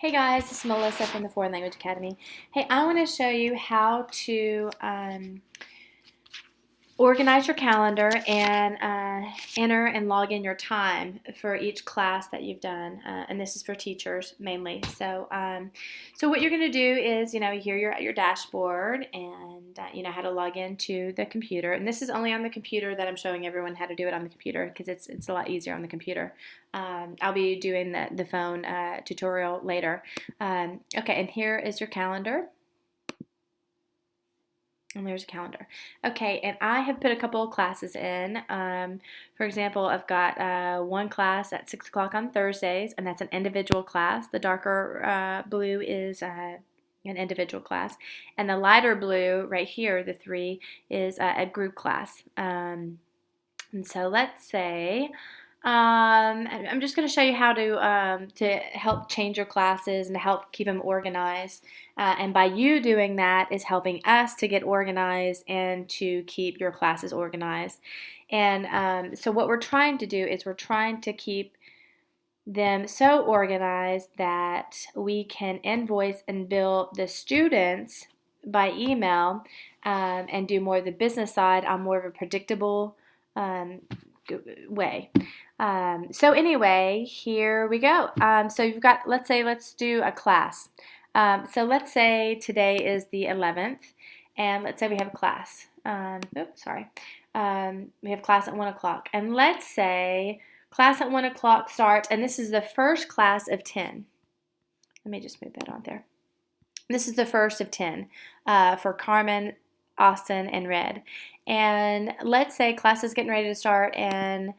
Hey guys, this is Melissa from the Foreign Language Academy. Hey, I want to show you how to organize your calendar and enter and log in your time for each class that you've done, and this is for teachers mainly. So what you're going to do is, here you're at your dashboard, and you know how to log into the computer. And this is only on the computer that I'm showing everyone how to do it on the computer because it's a lot easier on the computer. I'll be doing the phone tutorial later. Okay, and here is your calendar. And there's a calendar. Okay, and I have put a couple of classes in. For example, I've got one class at 6 o'clock on Thursdays, and that's an individual class. The darker blue is an individual class. And the lighter blue right here, the 3, is a group class. And so let's say I'm just going to show you how to help change your classes and to help keep them organized. And by you doing that is helping us to get organized and to keep your classes organized. And so what we're trying to do is we're trying to keep them so organized that we can invoice and bill the students by email and do more of the business side on more of a predictable way. So anyway, here we go. So you've got, let's do a class. So let's say today is the 11th, and let's say we have a class. We have class at 1 o'clock. And let's say class at 1 o'clock starts, and this is the first class of 10. Let me just move that on there. This is the first of 10 for Carmen, Austin, and Red. And let's say class is getting ready to start, and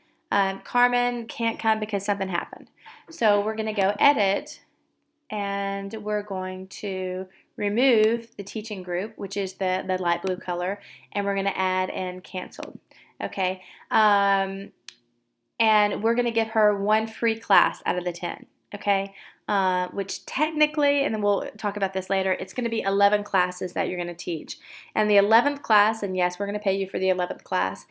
Carmen can't come because something happened. So we're going to go edit, and we're going to remove the teaching group, which is the light blue color, and we're going to add in canceled. Okay, and we're going to give her one free class out of the 10. Okay, which technically, and then we'll talk about this later, it's going to be 11 classes that you're going to teach. And the 11th class, and yes, we're going to pay you for the 11th class,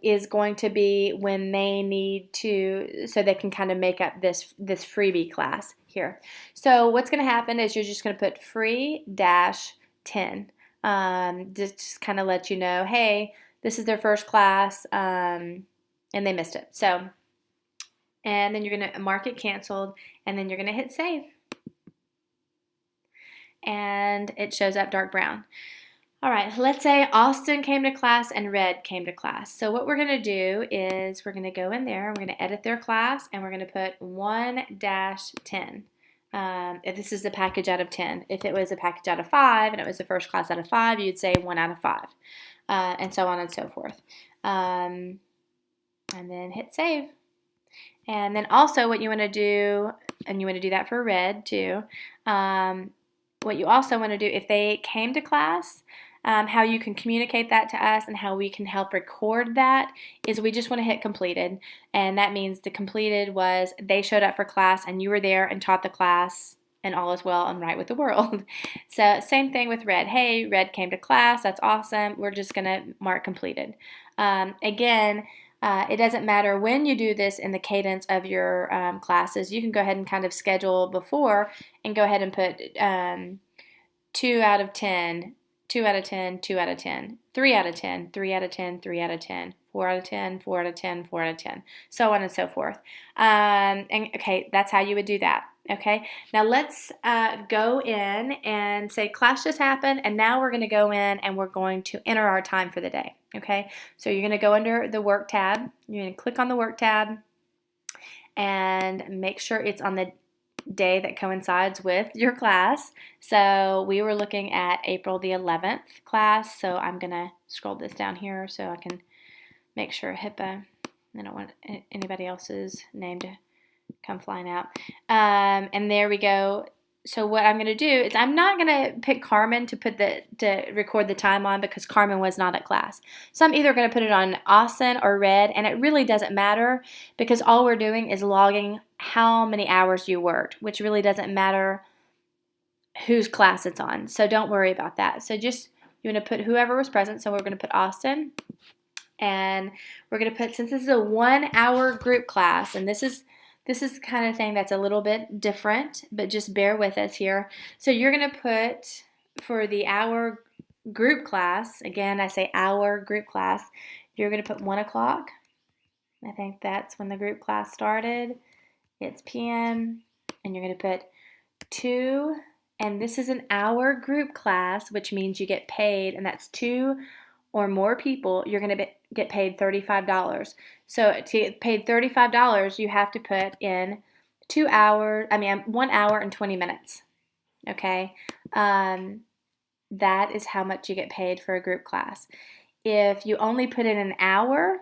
is going to be when they need to, so they can kind of make up this freebie class here. So what's going to happen is you're just going to put free dash 10. Just kind of let you know, hey, this is their first class, and they missed it. So, and then you're going to mark it canceled, and then you're going to hit save. And it shows up dark brown. All right, let's say Austin came to class and Red came to class. So what we're going to do is we're going to go in there, we're going to edit their class, and we're going to put 1-10. If this is a package out of 10. If it was a package out of 5 and it was the first class out of 5, you'd say 1 out of 5, and so on and so forth. And then hit save. And then also what you want to do, and you want to do that for Red too, what you also want to do, if they came to class, how you can communicate that to us and how we can help record that is we just want to hit completed. And that means the completed was they showed up for class and you were there and taught the class and all is well and right with the world. So same thing with Red. Hey, Red came to class. That's awesome. We're just going to mark completed. Again, it doesn't matter when you do this in the cadence of your classes. You can go ahead and kind of schedule before and go ahead and put 2 out of 10, 2 out of 10, 2 out of 10, 3 out of 10, 3 out of 10, 3 out of 10, 4 out of 10, 4 out of 10, 4 out of 10, so on and so forth. And okay, that's how you would do that. Okay, now let's go in and say class just happened, and now we're going to go in and we're going to enter our time for the day. Okay, so you're going to go under the work tab, you're going to click on the work tab and make sure it's on the day that coincides with your class. So we were looking at April the 11th class, so I'm going to scroll this down here so I can make sure HIPAA, I don't want anybody else's name to come flying out. And there we go. So what I'm going to do is I'm not going to pick Carmen to record the time on because Carmen was not at class. So I'm either going to put it on Austin or Red, and it really doesn't matter because all we're doing is logging how many hours you worked, which really doesn't matter whose class it's on. So don't worry about that. So just you want to put whoever was present. So we're going to put Austin, and we're going to put, since this is a 1 hour group class, and this is This is the kind of thing that's a little bit different, but just bear with us here. So you're going to put for the hour group class, again, I say hour group class, you're going to put 1 o'clock. I think that's when the group class started. It's p.m. and you're going to put 2, and this is an hour group class, which means you get paid, and that's 2 or more people, you're going to get paid $35. So to get paid $35, you have to put in 1 hour and 20 minutes. Okay, that is how much you get paid for a group class. If you only put in an hour,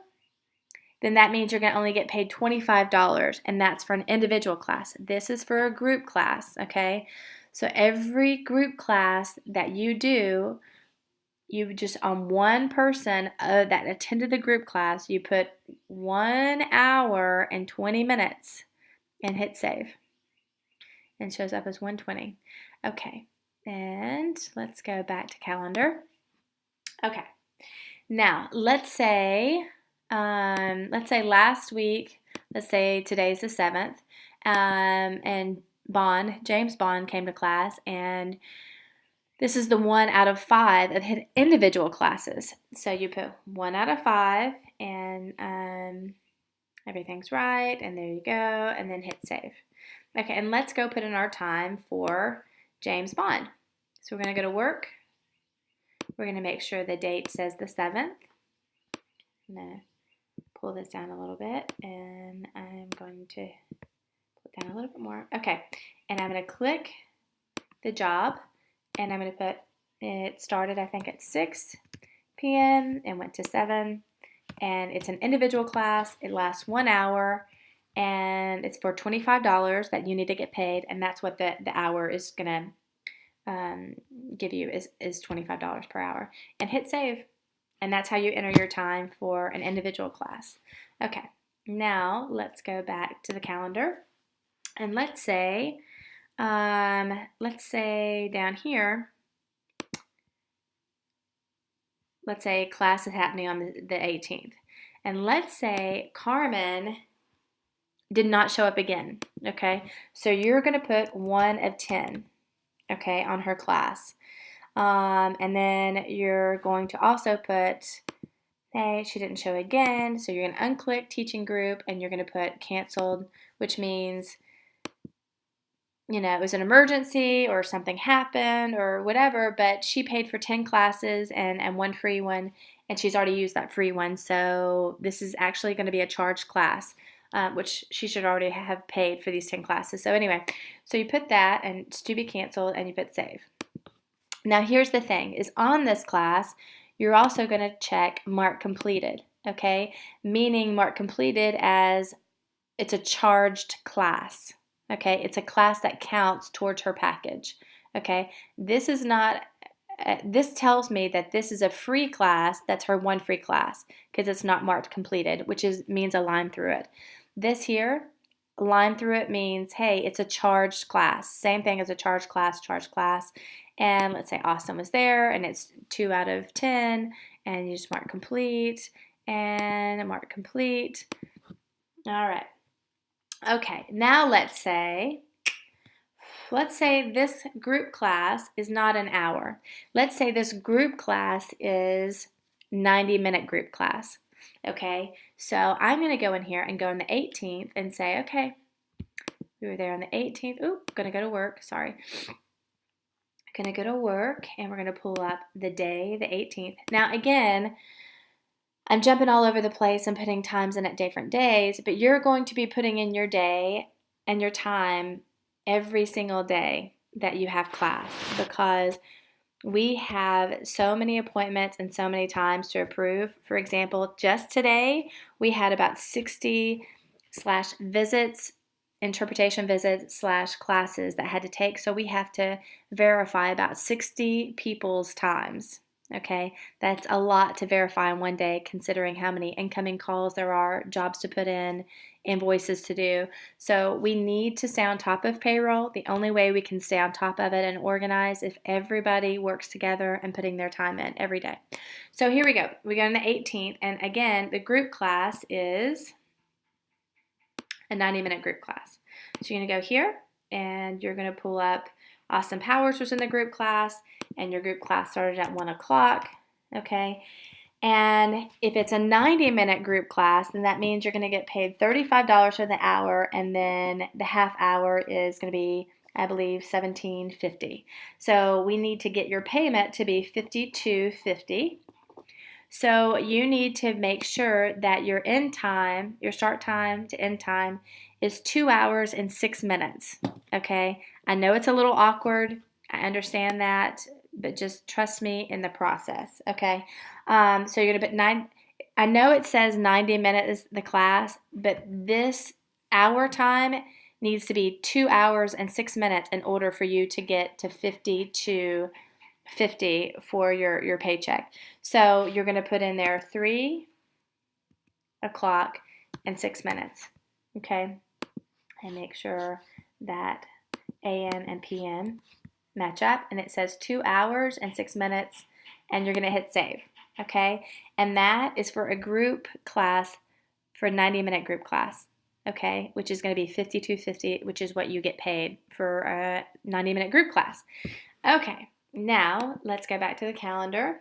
then that means you're going to only get paid $25, and that's for an individual class. This is for a group class, okay? So every group class that you do, you just on one person that attended the group class, you put 1 hour and 20 minutes and hit save. And shows up as 120. Okay, and let's go back to calendar. Okay, now let's say last week, let's say today's the 7th, and James Bond came to class, and this is the 1 out of 5 of his individual classes. So you put 1 out of 5, and everything's right, and there you go, and then hit save. Okay, and let's go put in our time for James Bond. So we're going to go to work. We're going to make sure the date says the 7th. I'm going to pull this down a little bit, and I'm going to put down a little bit more. Okay, and I'm going to click the job, and I'm going to put it started, I think, at 6 p.m. and went to 7, and it's an individual class. It lasts 1 hour, and it's for $25 that you need to get paid, and that's what the hour is going to give you is $25 per hour. And hit save, and that's how you enter your time for an individual class. Okay, now let's go back to the calendar, and let's say down here, let's say class is happening on the 18th, and let's say Carmen did not show up again. Okay, so you're going to put 1 of 10, okay, on her class, and then you're going to also put, hey, she didn't show again, so you're going to unclick teaching group, and you're going to put canceled, which means, you know, it was an emergency or something happened or whatever, but she paid for 10 classes and 1 free one, and she's already used that free one, so this is actually going to be a charged class, which she should already have paid for these 10 classes. So anyway, so you put that, and it's to be canceled, and you put save. Now here's the thing, is on this class, you're also going to check mark completed, okay? Meaning mark completed as it's a charged class. Okay, it's a class that counts towards her package. Okay, this is not, this tells me that this is a free class, that's her 1 free class, because it's not marked completed, which means a line through it. This here, a line through it means, hey, it's a charged class. Same thing as a charged class, and let's say Austin was there, and it's 2 out of 10, and you just mark complete, and mark complete. All right. Okay, now let's say this group class is not an hour. Let's say this group class is 90-minute group class. Okay, so I'm going to go in here and go on the 18th and say, okay, we were there on the 18th. Oop, going to go to work, sorry. Going to go to work, and we're going to pull up the day, the 18th. Now again, I'm jumping all over the place and putting times in at different days, but you're going to be putting in your day and your time every single day that you have class, because we have so many appointments and so many times to approve. For example, just today we had about 60 /visits, interpretation visits / classes that had to take, so we have to verify about 60 people's times. Okay, that's a lot to verify in one day, considering how many incoming calls there are, jobs to put in, invoices to do. So we need to stay on top of payroll. The only way we can stay on top of it and organize if everybody works together and putting their time in every day. So here we go. We go on the 18th, and again, the group class is a 90-minute group class. So you're going to go here, and you're going to pull up Austin Powers was in the group class, and your group class started at 1 o'clock, okay? And if it's a 90-minute group class, then that means you're going to get paid $35 for the hour, and then the half hour is going to be, I believe, $17.50. So we need to get your payment to be $52.50. So you need to make sure that your end time, your start time to end time, is 2 hours and 6 minutes, okay? I know it's a little awkward. I understand that, but just trust me in the process, okay? So you're going to put 9, I know it says 90 minutes the class, but this hour time needs to be 2 hours and 6 minutes in order for you to get to 52.50 for your paycheck. So you're going to put in there 3 o'clock and 6 minutes, okay? And make sure that AM and PM match up, and it says 2 hours and 6 minutes, and you're going to hit save, okay? And that is for a group class, for a 90-minute group class, okay, which is going to be $52.50, which is what you get paid for a 90-minute group class. Okay, now let's go back to the calendar,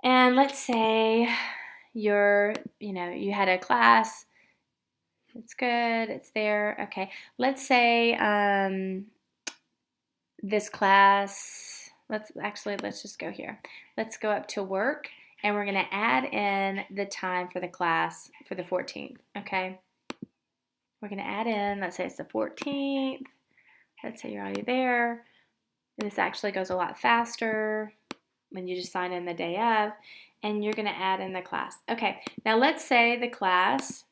and let's say you had a class. It's good, it's there, okay. Let's say this class, let's just go here. Let's go up to work, and we're going to add in the time for the class for the 14th, okay? We're going to add in, let's say it's the 14th. Let's say you're already there. This actually goes a lot faster when you just sign in the day of, and you're going to add in the class. Okay, now let's say the class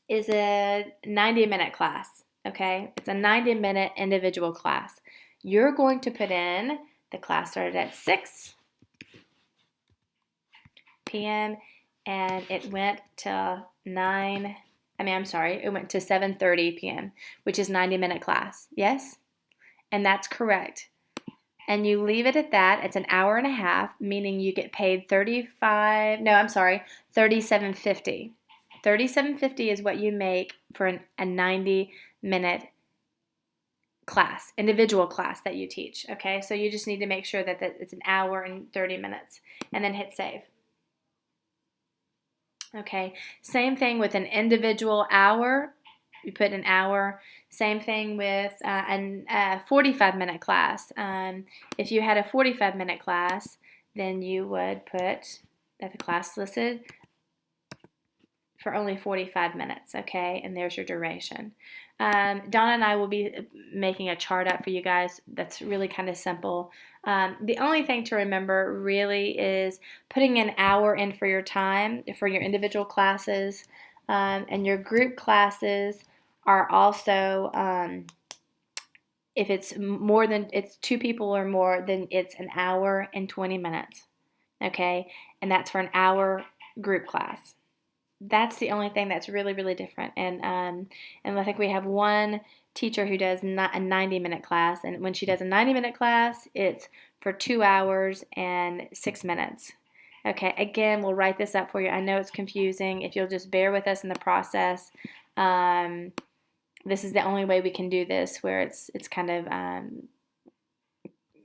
is a 90-minute class, okay? It's a 90-minute individual class. You're going to put in the class started at 6 p.m. and it went to it went to 7:30 p.m., which is 90-minute class, yes? And that's correct. And you leave it at that. It's an hour and a half, meaning you get paid $37.50. $37.50 is what you make for a 90-minute class, individual class that you teach, okay? So you just need to make sure that it's an hour and 30 minutes, and then hit save. Okay, same thing with an individual hour. You put an hour. Same thing with a 45-minute class. If you had a 45-minute class, then you would put that the class listed for only 45 minutes, okay? And there's your duration. Donna and I will be making a chart up for you guys that's really kind of simple. The only thing to remember really is putting an hour in for your time for your individual classes, and your group classes are also, if it's 2 people or more, then it's an hour and 20 minutes, okay? And that's for an hour group class. That's the only thing that's really, really different. And I think we have one teacher who does a 90-minute class, and when she does a 90-minute class, it's for 2 hours and 6 minutes. Okay, again, we'll write this up for you. I know it's confusing. If you'll just bear with us in the process, this is the only way we can do this, where it's kind of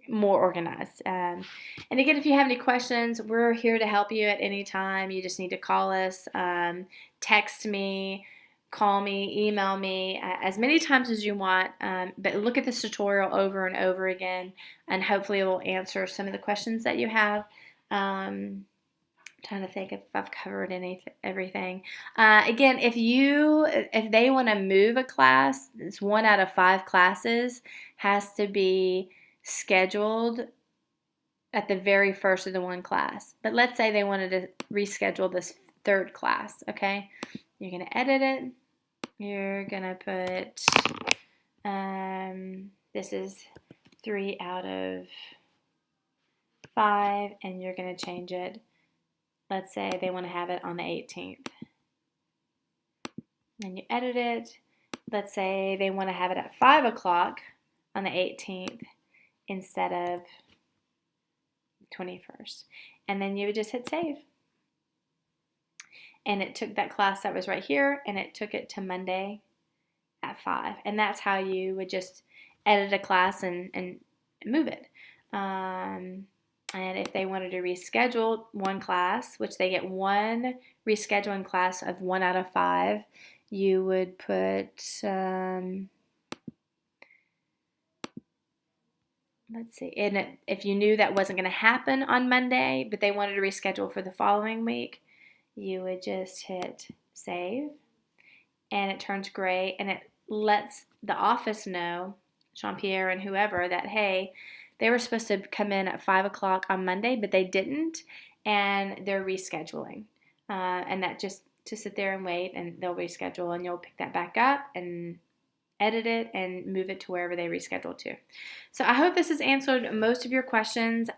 more organized. And again, if you have any questions, we're here to help you at any time. You just need to call us, text me, call me, email me, as many times as you want. But look at this tutorial over and over again, and hopefully it will answer some of the questions that you have. Trying to think if I've covered everything. Again, if they want to move a class, it's 1 out of 5 classes has to be scheduled at the very first of the one class. But let's say they wanted to reschedule this 3rd class, okay? You're going to edit it. You're going to put, this is 3 out of 5, and you're going to change it. Let's say they want to have it on the 18th. And you edit it. Let's say they want to have it at 5 o'clock on the 18th instead of 21st. And then you would just hit save. and it took that class that was right here and it took it to Monday at 5. And that's how you would just edit a class and move it. And if they wanted to reschedule one class, which they get one rescheduling class of 1 out of 5, you would put, let's see, and if you knew that wasn't going to happen on Monday, but they wanted to reschedule for the following week, you would just hit save, and it turns gray, and it lets the office know, Jean-Pierre and whoever, that, hey, they were supposed to come in at 5 o'clock on Monday, but they didn't, and they're rescheduling. And that just to sit there and wait, and they'll reschedule, and you'll pick that back up and edit it and move it to wherever they rescheduled to. So I hope this has answered most of your questions.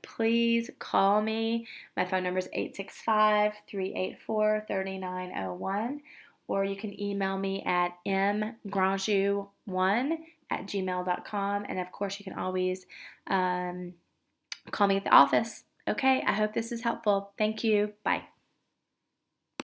Please call me. My phone number is 865-384-3901, or you can email me at mgranjou1@gmail.com, and of course you can always call me at the office. Okay, I hope this is helpful. Thank you. Bye.